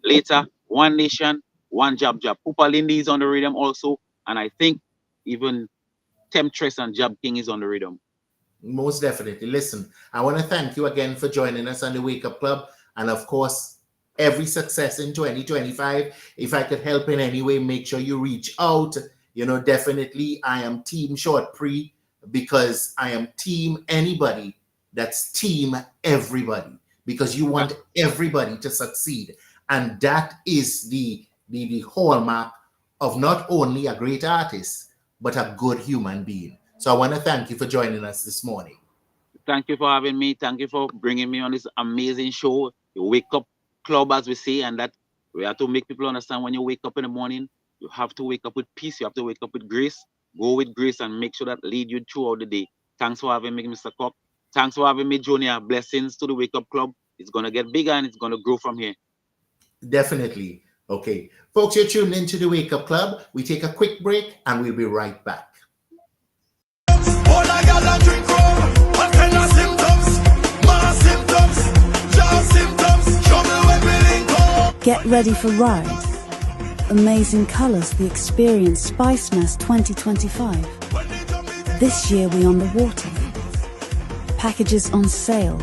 [SPEAKER 7] Later, One Nation, One Jab Jab. Pupa Lindy is on the rhythm also. And I think even Temptress and Jab King is on the rhythm.
[SPEAKER 5] Most definitely. Listen, I want to thank you again for joining us on the Wake Up Club. And of course, every success in 2025. If I could help in any way, make sure you reach out. You know, definitely I am team Short Pre because I am team anybody that's team everybody because you want everybody to succeed. And that is the hallmark of not only a great artist, but a good human being. So I want to thank you for joining us this morning.
[SPEAKER 7] Thank you for having me. Thank you for bringing me on this amazing show, the Wake Up Club, as we say, and that we have to make people understand when you wake up in the morning, you have to wake up with peace. You have to wake up with grace. Go with grace and make sure that lead you throughout the day. Thanks for having me, Mr. Cook. Thanks for having me, Junior. Blessings to the Wake Up Club. It's going to get bigger and it's going to grow from here.
[SPEAKER 5] Definitely. Okay. Folks, you're tuned into the Wake Up Club. We take a quick break and we'll be right back.
[SPEAKER 10] Get ready for Ride. Amazing colours, the experience Spice Mass 2025. This year we on the water. Packages on sale.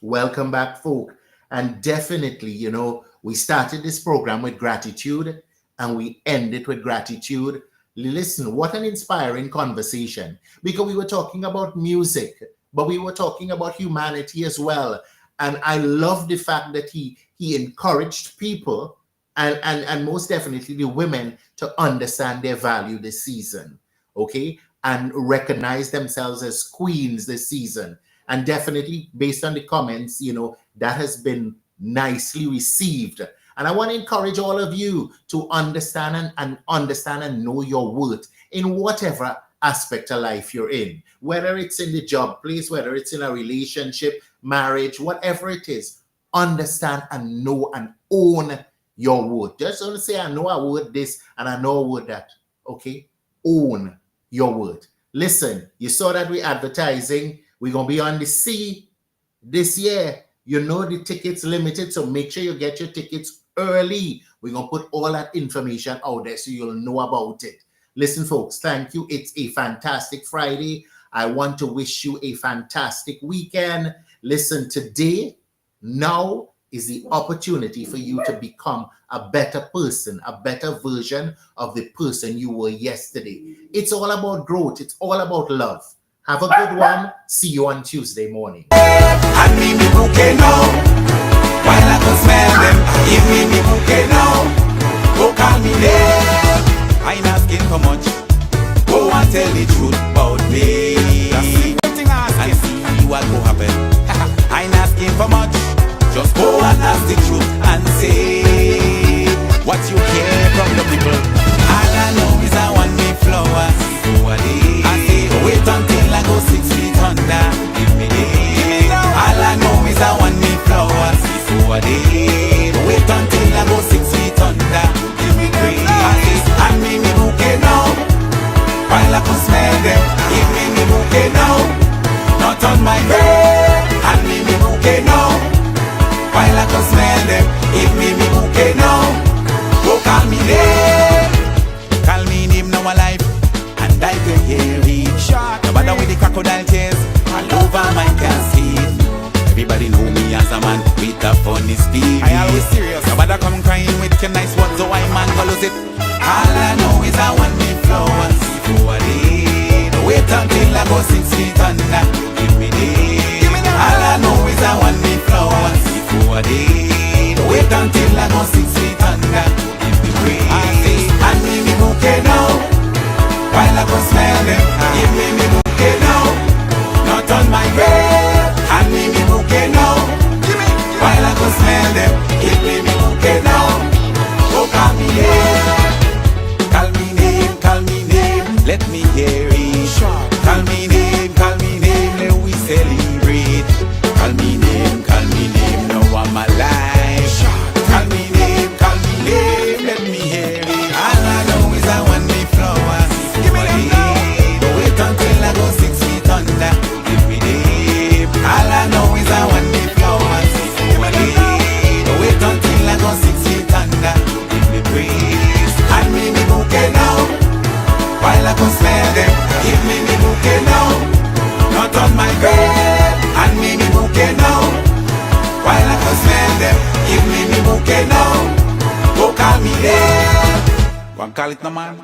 [SPEAKER 5] Welcome back, folk. And definitely, you know, we started this program with gratitude and we end it with gratitude. Listen, what an inspiring conversation, because we were talking about music, but we were talking about humanity as well. And I love the fact that he encouraged people and most definitely the women to understand their value this season, okay, and recognize themselves as queens this season. And definitely based on the comments, that has been nicely received. And I want to encourage all of you to understand and know your worth in whatever aspect of life you're in, whether it's in the job place, whether it's in a relationship, marriage, whatever it is. Understand and know and own your word. Just don't say, I know I word this and I know I word that. Okay? Own your word. Listen, you saw that we're advertising. We're going to be on the sea this year. The tickets limited, so make sure you get your tickets early. We're going to put all that information out there so you'll know about it. Listen, folks, thank you. It's a fantastic Friday. I want to wish you a fantastic weekend. Listen, today, now is the opportunity for you to become a better person, a better version of the person you were yesterday. It's all about growth. It's all about love. Have a good one. See you on Tuesday morning.
[SPEAKER 8] And me bouquet now, while I can smell them. Give me bouquet now, go call me there. I ain't asking for much. Go and tell the truth about me. And see what will happen. I ain't asking for much. Just go and ask the truth and say what you care from the people. All I know is I want me flowers. I say wait until I go 6 feet under. Give me the. All I know is I want me flowers. Wait until I go 6 feet under. Give me the. And me bouquet now, while I can smell them. Give me the bouquet now, not on my bed. And me bouquet now, while I can smell them. Give me bouquet now, go call me there. Call me name now alive, and I can hear it. No matter with the crocodile tears all over my casket. Everybody know me as a man with a funny spirit. I always serious. Nobody come crying with your nice words, so I man go lose it. All I know is I want me flowers. Wait until I go 6 feet under. Give me the. All I know is I want me flowers. Wait until I go 6 feet under. Give me praise. And me bouquet now, while I go smell them. Give me bouquet now, not on my bed. And me bouquet now, while I go smell them. Give me bouquet now, go call me here. Call me name, let me hear it. Call me name, let we celebrate. Call me name, now I'm alive. Call me name, let me hear it. All I know is I want me flowers. Give me them. Wait until I go 6 feet under. Give me them. All I know is I want me flowers. Give me them. Wait until I go 6 feet under. Give me praise. And me bouquet now, while I can smell them. Give me bouquet now, not on my bed. And me bouquet now, while I can smell them. Give me bouquet now, go call me there. One call it no man.